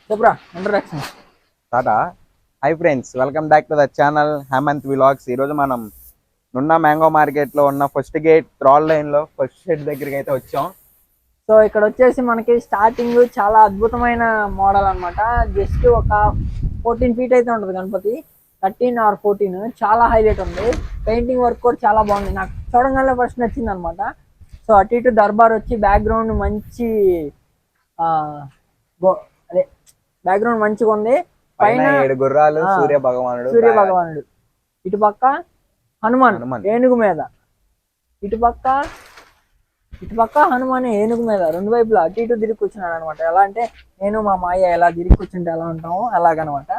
చెప్పురా ఇంట్రడక్షన్. టాటా. Hi friends, welcome back to the channel Hemant vlogs. ఈరోజు మనం నున్న మ్యాంగో మార్కెట్లో ఉన్న ఫస్ట్ గేట్ త్రాల్ లైన్లో ఫస్ట్ షెడ్ దగ్గరికి అయితే వచ్చాం. సో ఇక్కడ వచ్చేసి మనకి స్టార్టింగ్ చాలా అద్భుతమైన మోడల్ అనమాట. జస్ట్ ఒక 14 ఫీట్ అయితే ఉంటుంది గణపతి, 13 ఆర్ 14. చాలా హైలైట్ ఉంది. పెయింటింగ్ వర్క్ కూడా చాలా బాగుంది, నాకు చూడగానే ఫస్ట్ నచ్చింది అనమాట. సో అటు ఇటు దర్బార్ వచ్చి బ్యాక్గ్రౌండ్ మంచి ఆ, అదే బ్యాక్గ్రౌండ్ మంచిగా ఉంది. పైన 7 గుర్రాలు, సూర్య భగవానుడు, ఇటు పక్క హనుమాన్ ఏనుగు మీద, ఇటు పక్క హనుమాన్ ఏనుగు మీద, రెండు వైపులా అటు ఇటు తిరిగి కూర్చున్నాడు అనమాట. ఎలా అంటే నేను మా మాయ ఎలా తిరిగి కూర్చుంటే ఎలా ఉంటామో అలాగనమాట.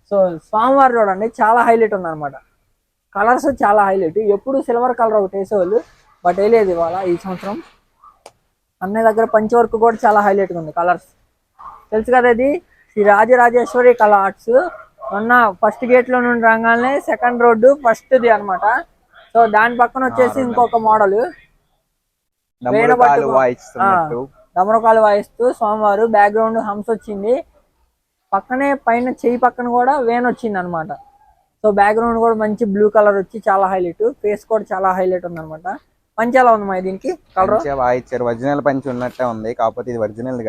సో స్వామివారు చూడండి చాలా హైలైట్ ఉంది అనమాట. కలర్స్ చాలా హైలైట్. ఎప్పుడు సిల్వర్ కలర్ ఒకటి వేసేవాళ్ళు, బట్ వేయలేదు ఇవాళ ఈ సంవత్సరం. అన్నయ్య దగ్గర పంచ్ వర్క్ కూడా చాలా హైలైట్గా ఉంది. కలర్స్ తెలుసు కదా, ఇది శ్రీ రాజరాజేశ్వరి కళా ఆర్ట్స్. మొన్న ఫస్ట్ గేట్ లో నుండి రంగానే సెకండ్ రోడ్డు ఫస్ట్ది అనమాట. సో దాని పక్కన వచ్చేసి ఇంకొక మోడల్ డమరకాలు వాయిస్తూ స్వామివారు, బ్యాక్గ్రౌండ్ హంస వచ్చింది. పక్కనే పైన చెయ్యి పక్కన కూడా వేన్ వచ్చింది అనమాట. సో బ్యాక్గ్రౌండ్ కూడా మంచి బ్లూ కలర్ వచ్చి చాలా హైలైట్. ఫేస్ కూడా చాలా హైలైట్ ఉంది అనమాట. పంచి ఎలా ఉంది మా దీనికి కలర్? ఒరిజినల్ పంచి ఉన్నట్టే ఉంది, కాకపోతే ఇది ఒరిజినల్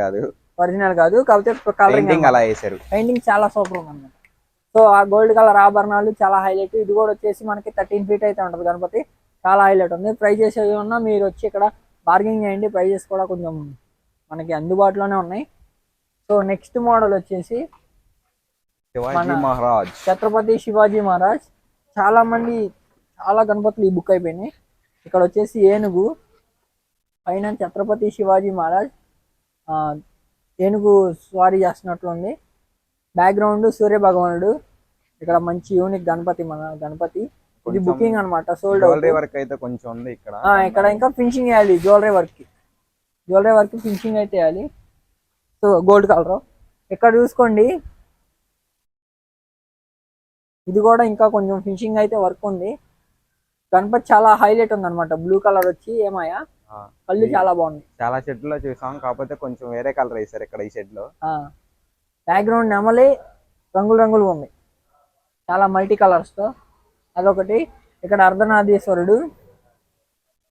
కాదు కాకపోతే కలరింగ్ అలా వేసారు. పెయింటింగ్ చాలా సూపర్ ఉంది అనమాట. సో ఆ గోల్డ్ కలర్ ఆభరణాలు చాలా హైలైట్. ఇది కూడా వచ్చేసి మనకి 13 ఫీట్ అయితే ఉంటుంది గణపతి. చాలా హైలైట్ ఉంది. ప్రైజెస్ ఏవి ఉన్నా మీరు వచ్చి ఇక్కడ బార్గెనింగ్ చేయండి. ప్రైజెస్ కూడా కొంచెం మనకి అందుబాటులోనే ఉన్నాయి. సో నెక్స్ట్ మోడల్ వచ్చేసి ఛత్రపతి శివాజీ మహారాజ్. చాలా గణపతులు ఈ బుక్ అయిపోయినాయి. ఇక్కడ వచ్చేసి ఏనుగు పైన ఛత్రపతి శివాజీ మహారాజ్ ఏనుగు స్వారీ చేస్తున్నట్లు ఉంది. బ్యాక్గ్రౌండ్ సూర్య భగవానుడు. ఇక్కడ మంచి యూనిక్ గణపతి, మన గణపతి. ఇది బుకింగ్ అనమాట, సోల్డ్ అవుట్. వర్క్ అయితే కొంచెం ఉంది ఇక్కడ. ఇంకా ఫినిషింగ్ వేయాలి, జ్యువెలరీ వర్క్ ఫినిషింగ్ అయితే వేయాలి. సో గోల్డ్ కలర్ ఇక్కడ చూసుకోండి. ఇది కూడా ఇంకా కొంచెం ఫినిషింగ్ అయితే వర్క్ ఉంది. గణపతి చాలా హైలైట్ ఉంది అనమాట. బ్లూ కలర్ వచ్చి ఏమాయా కళ్ళు చాలా బాగుంది. చాలా షెడ్ లో చూసాం, కాకపోతే కొంచెం వేరే కలర్ వేసారు ఇక్కడ ఈ షెడ్ లో. బ్యాక్గ్రౌండ్ నెమలి రంగులు ఉంది, చాలా మల్టీ కలర్స్ తో. అదొకటి. ఇక్కడ అర్ధనారీశ్వరుడు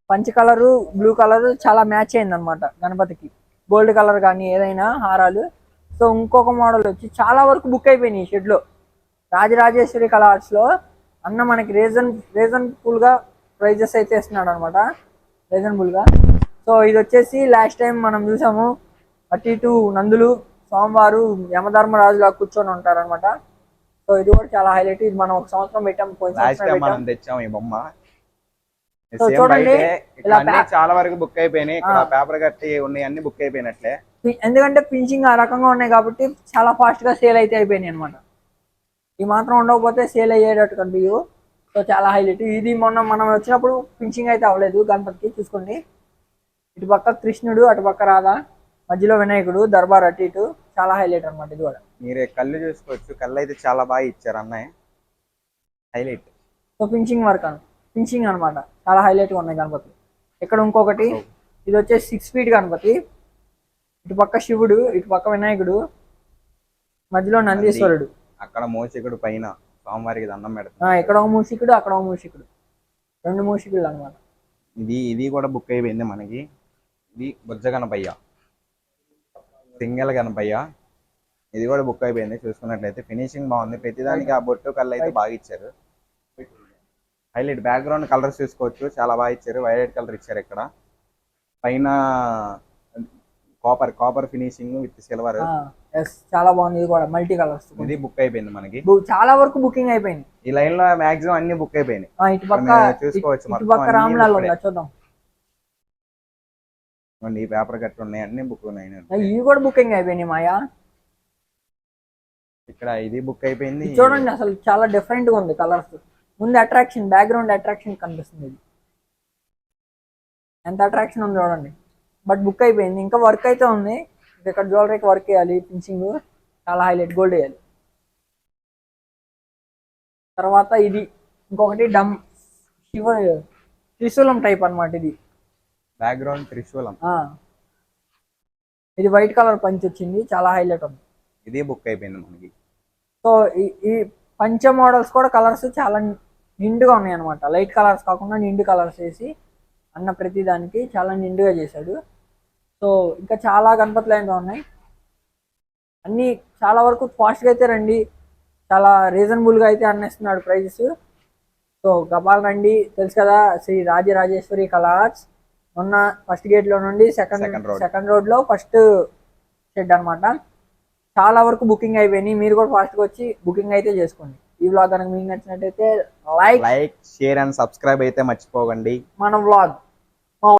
పంచ్ కలరు బ్లూ కలర్ చాలా మ్యాచ్ అయింది అనమాట గణపతికి. గోల్డ్ కలర్ కానీ ఏదైనా హారాలు. సో ఇంకొక మోడల్ వచ్చి చాలా వరకు బుక్ అయిపోయినాయి ఈ షెడ్ లో. రాజరాజేశ్వరి కళా ఆర్ట్స్ లో అన్న మనకి రీజనబుల్ గా ప్రైజెస్ అయితే ఇస్తున్నాడు అనమాట, రీజనబుల్ గా. సో ఇది వచ్చేసి లాస్ట్ టైం మనం చూసాము, అటు ఇటు నందులు స్వామివారు యమధర్మరాజులా కూర్చొని ఉంటారు అనమాట. సో ఇది కూడా చాలా హైలైట్. ఇది మనం ఒక సంవత్సరం పెట్టాం, తెచ్చాము ఈ బొమ్మ. సో చూడండి చాలా వరకు బుక్ అయిపోయినాయి. పేపర్ కట్టి ఉన్నాయి, అన్ని బుక్ అయిపోయినట్లే. ఎందుకంటే పించింగ్ ఆ రకంగా ఉన్నాయి కాబట్టి చాలా ఫాస్ట్ గా సేల్ అయితే అయిపోయినాయి అనమాట. ఈ మాత్రం ఉండకపోతే సేల్ అయ్యేటట్టు కనిపించు. సో చాలా హైలైట్. ఇది మొన్న మనం వచ్చినప్పుడు పించింగ్ అయితే అవ్వలేదు గణపతికి. చూసుకోండి, ఇటు పక్క కృష్ణుడు, అటు పక్క రాధా, మధ్యలో వినాయకుడు, దర్బార్ అటు ఇటు. చాలా హైలైట్ అనమాట. ఇది కూడా మీరే కళ్ళు చూసుకోవచ్చు. కళ్ళు అయితే చాలా బాగా ఇచ్చారు అన్నయ్య, హైలైట్. సో పించింగ్ అనమాట, చాలా హైలైట్ గా ఉన్నాయి గణపతి. ఇక్కడ ఇంకొకటి, ఇది వచ్చేసి 6 ఫీట్ గణపతి. ఇటు పక్క శివుడు, ఇటు పక్క వినాయకుడు, మధ్యలో నందీశ్వరుడు, అక్కడ మూషికుడు, పైన స్వామివారికి దండం పెడతాం. ఇక్కడ ఒక మూషికుడు, అక్కడ ఒక మూషికుడు, 2 మూషికులు అనమాట. ఇది కూడా బుక్ అయిపోయింది మనకి. ఇది బుజ్జ గణపయ్య, సింగల్ గణపయ్య. ఇది కూడా బుక్ అయిపోయింది. చూసుకున్నట్లయితే ఫినిషింగ్ బాగుంది. ప్రతిదానికి ఆ బొట్టు కళ్ళు అయితే బాగా ఇచ్చారు, హైలైట్. బ్యాక్గ్రౌండ్ కలర్స్ చూసుకోవచ్చు, చాలా బాగా ఇచ్చారు. వైలెట్ కలర్ ఇచ్చారు. ఇక్కడ పైన కాపర్ ఫినిషింగ్ విత్ సిల్వర్. చాలా బాగుంది. ఇది కూడా మల్టీ కలర్స్. ఇది బుక్ అయిపోయింది మనకి. చాలా వరకు బుకింగ్ అయిపోయింది. ఈ లైన్ లో మాక్సిమం అన్ని బుక్ అయిపోయినాయి. ఇటు పక్క చూసుకోవచ్చు, రామ్లాల్ ఉందా చూద్దాం. ఈ పేపర్ కట్టి ఉన్నాయి, అన్ని బుక్ ఉన్నాయి. ఇవి కూడా బుకింగ్ అయిపోయినాయి మాయా. ఇక్కడ ఇది బుక్ అయిపోయింది. చూడండి, అసలు చాలా డిఫరెంట్ గా ఉంది కలర్స్. ముందు అట్రాక్షన్, బ్యాక్గ్రౌండ్ అట్రాక్షన్ కనిపిస్తుంది. ఇది ఎంత అట్రాక్షన్ ఉంది చూడండి. బట్ బుక్ అయిపోయింది. ఇంకా వర్క్ అయితే ఉంది. ఇక్కడ జ్యువెలరీకి వర్క్ వేయాలి, ఫినిషింగ్ చాలా హైలైట్, గోల్డ్ వేయాలి. తర్వాత ఇది ఇంకొకటి త్రిశూలం టైప్ అనమాట. ఇది బ్యాక్గ్రౌండ్ త్రిశూలం. ఇది వైట్ కలర్ పంచ్ వచ్చింది, చాలా హైలైట్ ఉంది. ఇది బుక్ అయిపోయింది మనకి. సో ఈ పంచ మోడల్స్ కూడా కలర్స్ చాలా నిండుగా ఉన్నాయి అనమాట. లైట్ కలర్స్ కాకుండా నిండు కలర్స్ వేసి అన్న ప్రతి దానికి చాలా నిండుగా చేశాడు. సో ఇంకా చాలా గణపతులు అయితే ఉన్నాయి. అన్నీ చాలా వరకు ఫాస్ట్గా అయితే రండి, చాలా రీజనబుల్గా అయితే అన్నేస్తున్నాడు ప్రైజెస్. సో గబాల్ రండి. తెలుసు కదా శ్రీ రాజరాజేశ్వరి కలర్స్, మొన్న ఫస్ట్ గేట్లో నుండి సెకండ్ రోడ్లో ఫస్ట్ షెడ్ అనమాట. చాలా వరకు బుకింగ్ అయిపోయినాయి. మీరు కూడా ఫాస్ట్గా వచ్చి బుకింగ్ అయితే చేసుకోండి. ఈ వ్లాగ్ కనుక మీకు నచ్చినట్టయితే లైక్, షేర్ అండ్ సబ్స్క్రైబ్ అయితే మర్చిపోకండి. మన వ్లాగ్